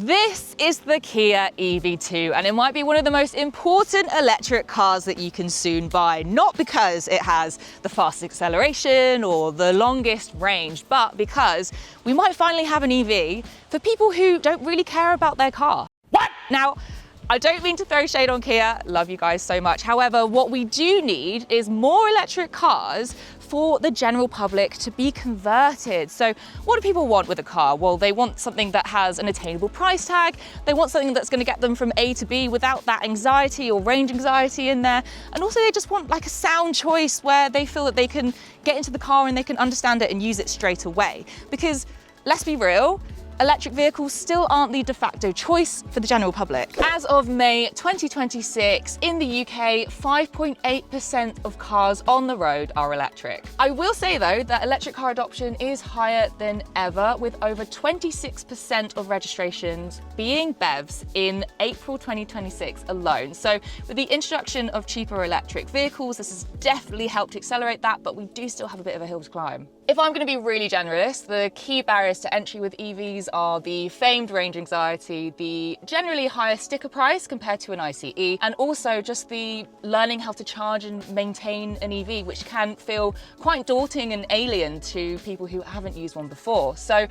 This is the Kia EV2, and it might be one of the most important electric cars that you can soon buy, not because it has the fastest acceleration or the longest range, but because we might finally have an EV for people who don't really care about their car. What? Now, I don't mean to throw shade on Kia, love you guys so much. However, what we do need is more electric cars for the general public to be converted. So what do people want with a car? Well, they want something that has an attainable price tag. They want something that's going to get them from A to B without that anxiety or range anxiety in there. And also they just want like a sound choice where they feel that they can get into the car and they can understand it and use it straight away. Because let's be real, electric vehicles still aren't the de facto choice for the general public. As of May 2026, in the UK, 5.8% of cars on the road are electric. I will say though that electric car adoption is higher than ever, with over 26% of registrations being BEVs in April 2026 alone. So with the introduction of cheaper electric vehicles, this has definitely helped accelerate that, but we do still have a bit of a hill to climb. If I'm going to be really generous, the key barriers to entry with EVs are the famed range anxiety, the generally higher sticker price compared to an ICE, and also just the learning how to charge and maintain an EV, which can feel quite daunting and alien to people who haven't used one before. So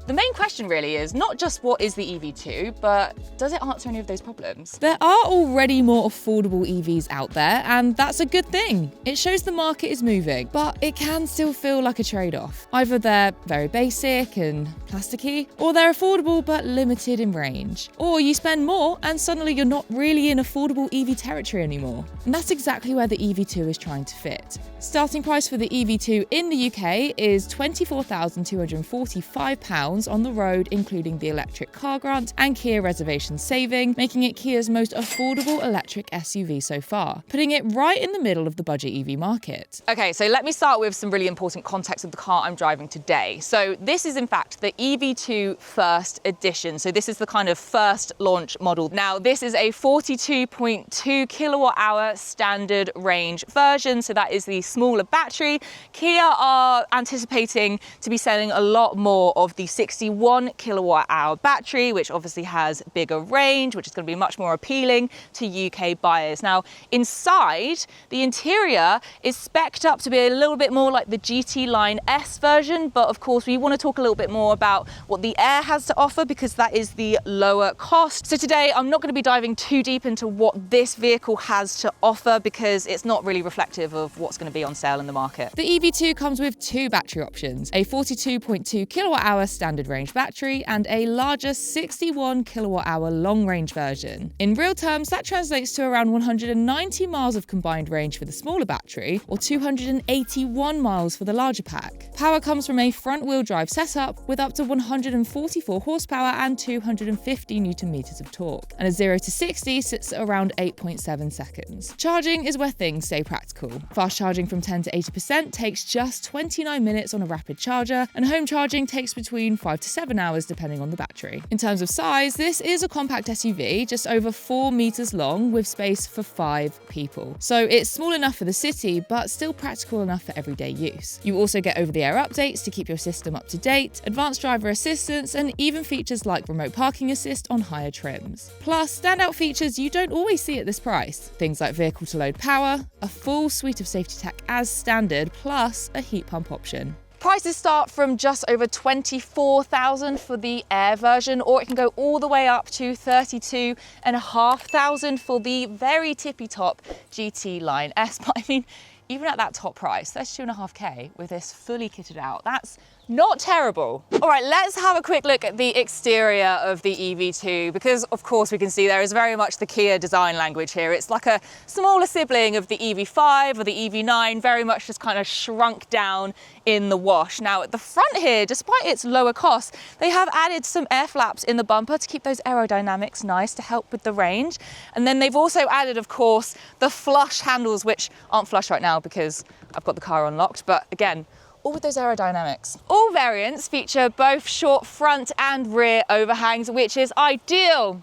the main question really is not just what is the EV2, but does it answer any of those problems? There are already more affordable EVs out there, and that's a good thing. It shows the market is moving, but it can still feel like a trade-off. Either they're very basic and plasticky, or they're affordable but limited in range. Or you spend more and suddenly you're not really in affordable EV territory anymore. And that's exactly where the EV2 is trying to fit. Starting price for the EV2 in the UK is £24,245 on the road, including the electric car grant and Kia reservation saving, making it Kia's most affordable electric SUV so far, putting it right in the middle of the budget EV market. Okay, so let me start with some really important context of the car I'm driving today. So this is in fact the EV2 First Edition. So this is the kind of first launch model. Now this is a 42.2 kilowatt hour standard range version. So that is the smaller battery. Kia are anticipating to be selling a lot more of the 61 kilowatt hour battery, which obviously has bigger range, which is going to be much more appealing to UK buyers. Now inside, the interior is spec'd up to be a little bit more like the GT Line S version, but of course we want to talk a little bit more about what the Air has to offer because that is the lower cost. So today I'm not going to be diving too deep into what this vehicle has to offer because it's not really reflective of what's going to be on sale in the market. The EV2 comes with two battery options, a 42.2 kilowatt hour standard range battery and a larger 61 kilowatt hour long range version. In real terms, that translates to around 190 miles of combined range for the smaller battery or 281 miles for the larger pack. Power comes from a front wheel drive setup with up to 144 horsepower and 250 Newton meters of torque, and a 0 to 60 sits at around 8.7 seconds. Charging is where things stay practical. Fast charging from 10 to 80% takes just 29 minutes on a rapid charger, and home charging takes between 5 to 7 hours depending on the battery. In terms of size, this is a compact SUV just over 4 meters long with space for 5 people. So it's small enough for the city, but still practical enough for everyday use. You also get over-the-air updates to keep your system up to date, advanced driver assistance, and even features like remote parking assist on higher trims. Plus, standout features you don't always see at this price. Things like vehicle-to-load power, a full suite of safety tech as standard, plus a heat pump option. Prices start from just over 24,000 for the Air version, or it can go all the way up to 32,500 for the very tippy top GT Line S. But I mean, even at that top price, that's 2.5K with this fully kitted out. That's not terrible. All right, let's have a quick look at the exterior of the EV2 because of course we can see there is very much the Kia design language here. It's like a smaller sibling of the EV5 or the EV9, very much just kind of shrunk down in the wash. Now at the front here, despite its lower cost, they have added some air flaps in the bumper to keep those aerodynamics nice to help with the range. And then they've also added, of course, the flush handles, which aren't flush right now because I've got the car unlocked, but again, all with those aerodynamics. All variants feature both short front and rear overhangs, which is ideal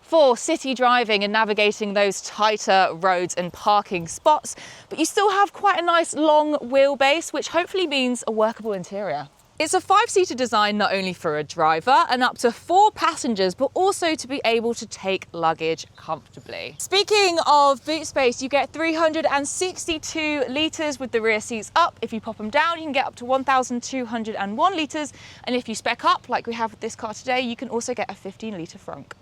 for city driving and navigating those tighter roads and parking spots. But you still have quite a nice long wheelbase, which hopefully means a workable interior. It's a 5-seater design not only for a driver and up to 4 passengers, but also to be able to take luggage comfortably. Speaking of boot space, you get 362 litres with the rear seats up. If you pop them down, you can get up to 1,201 litres. And if you spec up, like we have with this car today, you can also get a 15-litre frunk.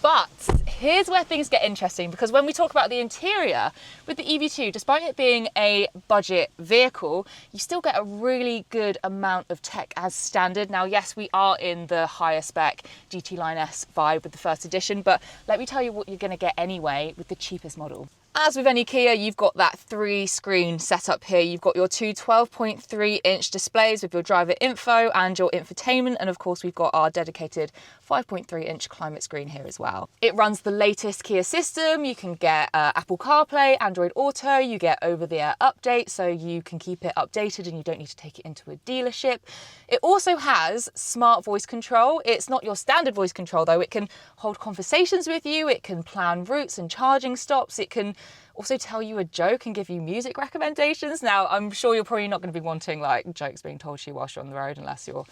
But here's where things get interesting, because when we talk about the interior with the EV2, despite it being a budget vehicle, you still get a really good amount of tech as standard. Now, yes, we are in the higher spec GT Line S vibe with the First Edition, but let me tell you what you're going to get anyway with the cheapest model. As with any Kia, you've got that 3-screen setup here. You've got your two 12.3-inch displays with your driver info and your infotainment. And of course, we've got our dedicated 5.3-inch climate screen here as well. It runs the latest Kia system. You can get Apple CarPlay, Android Auto, you get over-the-air updates, so you can keep it updated and you don't need to take it into a dealership. It also has smart voice control. It's not your standard voice control though. It can hold conversations with you. It can plan routes and charging stops. It can also tell you a joke and give you music recommendations. Now, I'm sure you're probably not going to be wanting like jokes being told to you whilst you're on the road, unless you're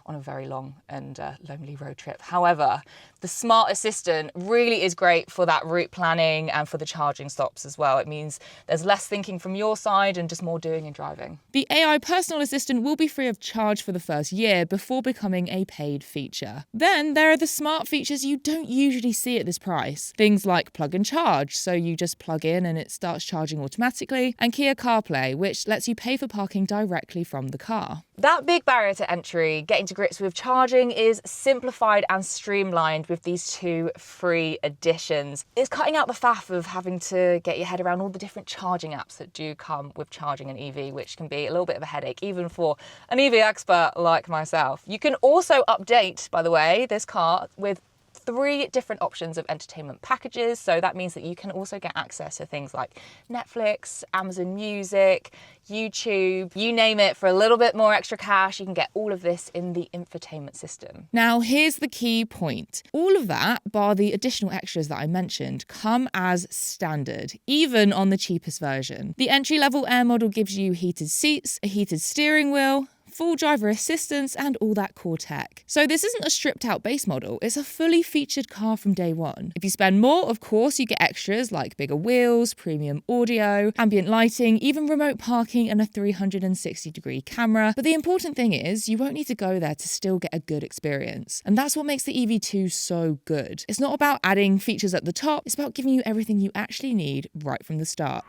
on a very long and lonely road trip. However, the smart assistant really is great for that route planning and for the charging stops as well. It means there's less thinking from your side and just more doing and driving. The AI personal assistant will be free of charge for the first year before becoming a paid feature. Then there are the smart features you don't usually see at this price. Things like plug and charge, so you just plug in and it starts charging automatically, and Kia CarPlay, which lets you pay for parking directly from the car. That big barrier to entry, getting to grips with charging, is simplified and streamlined with these 2 free additions. It's cutting out the faff of having to get your head around all the different charging apps that do come with charging an EV, which can be a little bit of a headache, even for an EV expert like myself. You can also update, by the way, this car with 3 different options of entertainment packages. So that means that you can also get access to things like Netflix, Amazon Music, YouTube, you name it. For a little bit more extra cash, you can get all of this in the infotainment system. Now, here's the key point. All of that, bar the additional extras that I mentioned, come as standard, even on the cheapest version. The entry-level Air model gives you heated seats, a heated steering wheel, full driver assistance, and all that core tech. So this isn't a stripped out base model, it's a fully featured car from day one. If you spend more, of course, you get extras like bigger wheels, premium audio, ambient lighting, even remote parking and a 360-degree camera. But the important thing is, you won't need to go there to still get a good experience. And that's what makes the EV2 so good. It's not about adding features at the top, it's about giving you everything you actually need right from the start.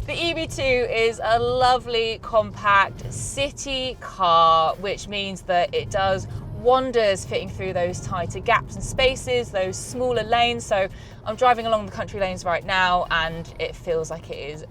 The EV2 is a lovely, compact city car, which means that it does wonders fitting through those tighter gaps and spaces, those smaller lanes. So I'm driving along the country lanes right now and it feels like it is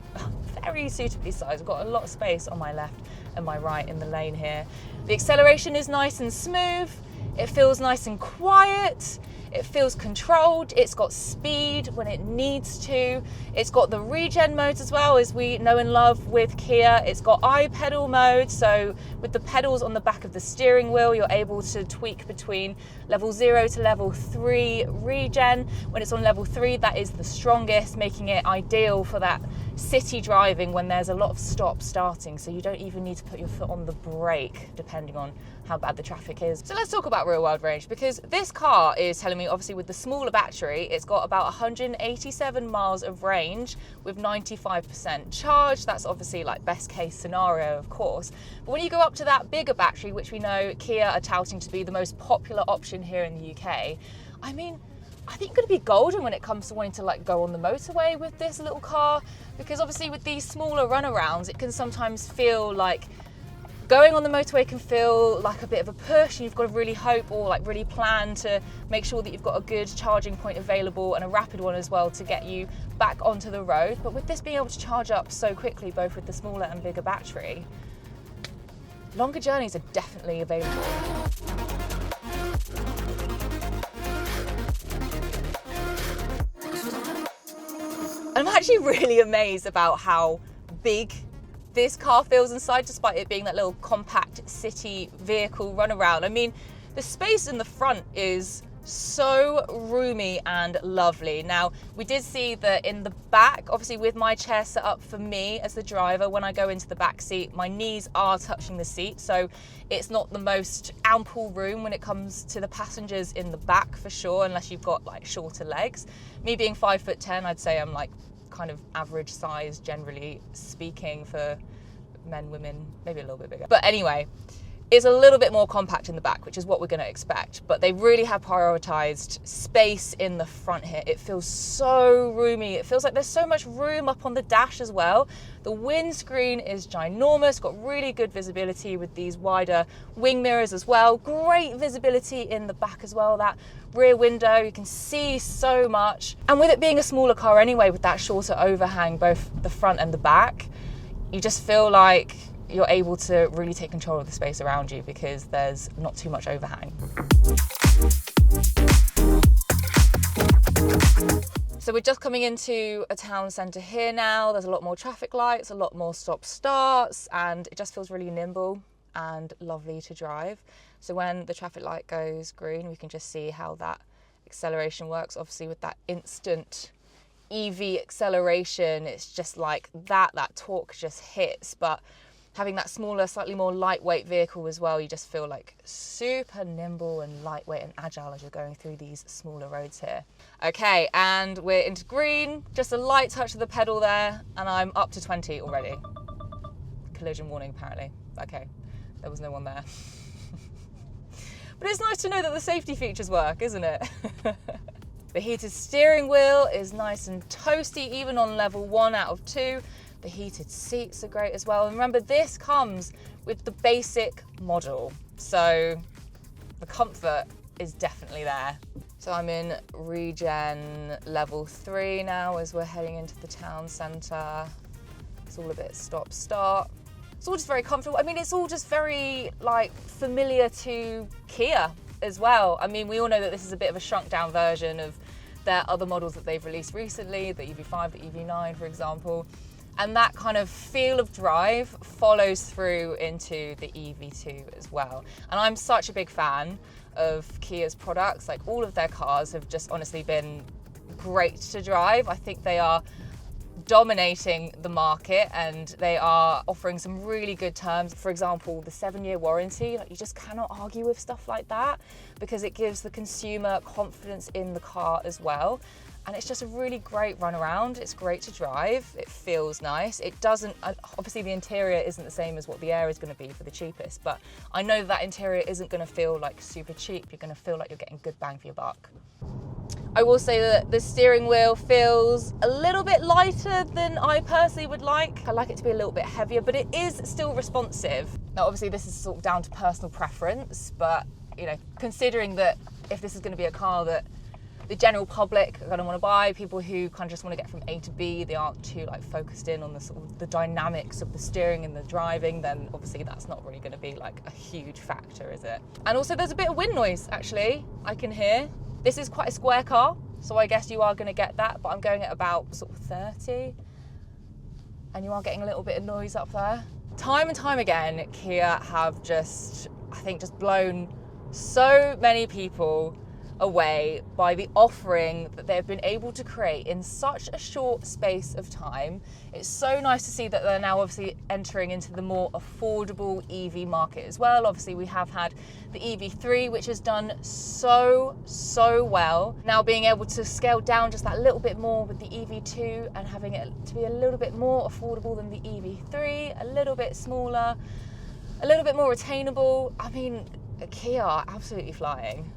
very suitably sized. I've got a lot of space on my left and my right in the lane here. The acceleration is nice and smooth. It feels nice and quiet. It feels controlled. It's got speed when it needs to. It's got the regen modes as well, as we know and love with Kia. It's got iPedal mode, so with the pedals on the back of the steering wheel, you're able to tweak between level 0 to level 3 regen. When it's on level 3, that is the strongest, making it ideal for that city driving when there's a lot of stop starting, so you don't even need to put your foot on the brake depending on how bad the traffic is. So let's talk about real world range, because this car is telling me, obviously with the smaller battery, it's got about 187 miles of range with 95% charge. That's obviously like best case scenario, of course. But when you go up to that bigger battery, which we know Kia are touting to be the most popular option here in the UK, I mean, I think you're going to be golden when it comes to wanting to like go on the motorway with this little car, because obviously with these smaller runarounds, it can sometimes feel like going on the motorway can feel like a bit of a push, and you've got to really hope or like really plan to make sure that you've got a good charging point available and a rapid one as well to get you back onto the road. But with this being able to charge up so quickly, both with the smaller and bigger battery, longer journeys are definitely available. I'm actually really amazed about how big this car feels inside, despite it being that little compact city vehicle runaround. I mean, the space in the front is So roomy and lovely. Now, we did see that in the back, obviously with my chair set up for me as the driver, when I go into the back seat, my knees are touching the seat. So it's not the most ample room when it comes to the passengers in the back for sure, unless you've got like shorter legs. Me being 5'10", I'd say I'm like kind of average size, generally speaking, for men, women, maybe a little bit bigger. But anyway, it's a little bit more compact in the back, which is what we're going to expect, but they really have prioritized space in the front here. It feels so roomy. It feels like there's so much room up on the dash as well. The windscreen is ginormous, got really good visibility with these wider wing mirrors as well. Great visibility in the back as well. That rear window, you can see so much. And with it being a smaller car anyway, with that shorter overhang, both the front and the back, you just feel like you're able to really take control of the space around you because there's not too much overhang. So we're just coming into a town centre here now. There's a lot more traffic lights, a lot more stop starts, and it just feels really nimble and lovely to drive. So when the traffic light goes green, we can just see how that acceleration works. Obviously with that instant EV acceleration, it's just like that torque just hits. But having that smaller, slightly more lightweight vehicle as well, you just feel like super nimble and lightweight and agile as you're going through these smaller roads here. Okay, and we're into green, just a light touch of the pedal there, and I'm up to 20 already. Collision warning, apparently. Okay, there was no one there. But it's nice to know that the safety features work, isn't it? The heated steering wheel is nice and toasty, even on level 1 out of 2. The heated seats are great as well. And remember, this comes with the basic model, so the comfort is definitely there. So I'm in regen level 3 now as we're heading into the town centre. It's all a bit stop-start. It's all just very comfortable. I mean, it's all just very like familiar to Kia as well. I mean, we all know that this is a bit of a shrunk down version of their other models that they've released recently, the EV5, the EV9, for example. And that kind of feel of drive follows through into the EV2 as well. And I'm such a big fan of Kia's products. Like, all of their cars have just honestly been great to drive. I think they are dominating the market and they are offering some really good terms. For example, the 7-year warranty, like, you just cannot argue with stuff like that because it gives the consumer confidence in the car as well. And it's just a really great run around. It's great to drive. It feels nice. It doesn't, obviously the interior isn't the same as what the Air is going to be for the cheapest, but I know that interior isn't going to feel like super cheap. You're going to feel like you're getting good bang for your buck. I will say that the steering wheel feels a little bit lighter than I personally would like. I like it to be a little bit heavier, but it is still responsive. Now, obviously this is sort of down to personal preference, but you know, considering that if this is going to be a car that the general public are going to want to buy, people who kind of just want to get from A to B, they aren't too like focused in on the sort of the dynamics of the steering and the driving, then obviously that's not really going to be like a huge factor, is it? And also there's a bit of wind noise actually I can hear. This is quite a square car, so I guess you are going to get that, but I'm going at about sort of 30 and you are getting a little bit of noise up there. Time and time again, Kia have just, I think, just blown so many people away by the offering that they've been able to create in such a short space of time. It's so nice to see that they're now obviously entering into the more affordable EV market as well. Obviously we have had the EV3, which has done so well. Now being able to scale down just that little bit more with the EV2 and having it to be a little bit more affordable than the EV3, a little bit smaller, a little bit more attainable. I mean, Kia are absolutely flying.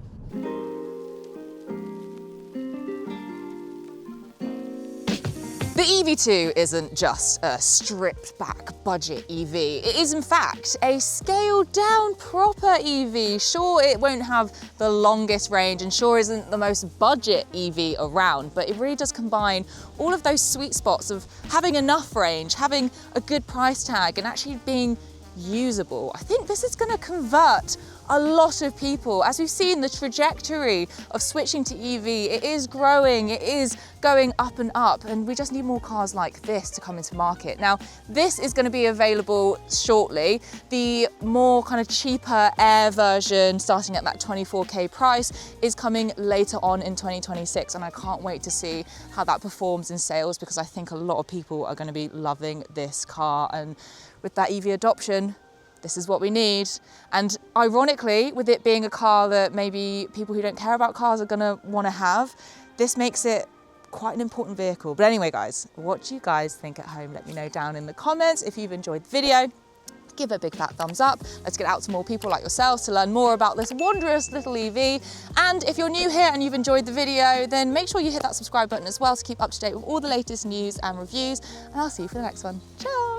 The EV2 isn't just a stripped back budget EV. It is in fact a scaled down proper EV. Sure, it won't have the longest range and sure isn't the most budget EV around, but it really does combine all of those sweet spots of having enough range, having a good price tag, and actually being usable. I think this is going to convert a lot of people. As we've seen, the trajectory of switching to EV, it is growing, it is going up and up, and we just need more cars like this to come into market. Now, this is going to be available shortly. The more kind of cheaper Air version, starting at that 24K price, is coming later on in 2026, and I can't wait to see how that performs in sales, because I think a lot of people are going to be loving this car. And with that EV adoption, this is what we need. And ironically, with it being a car that maybe people who don't care about cars are gonna wanna have, this makes it quite an important vehicle. But anyway, guys, what do you guys think at home? Let me know down in the comments. If you've enjoyed the video, give it a big fat thumbs up. Let's get out to more people like yourselves to learn more about this wondrous little EV. And if you're new here and you've enjoyed the video, then make sure you hit that subscribe button as well to keep up to date with all the latest news and reviews. And I'll see you for the next one. Ciao.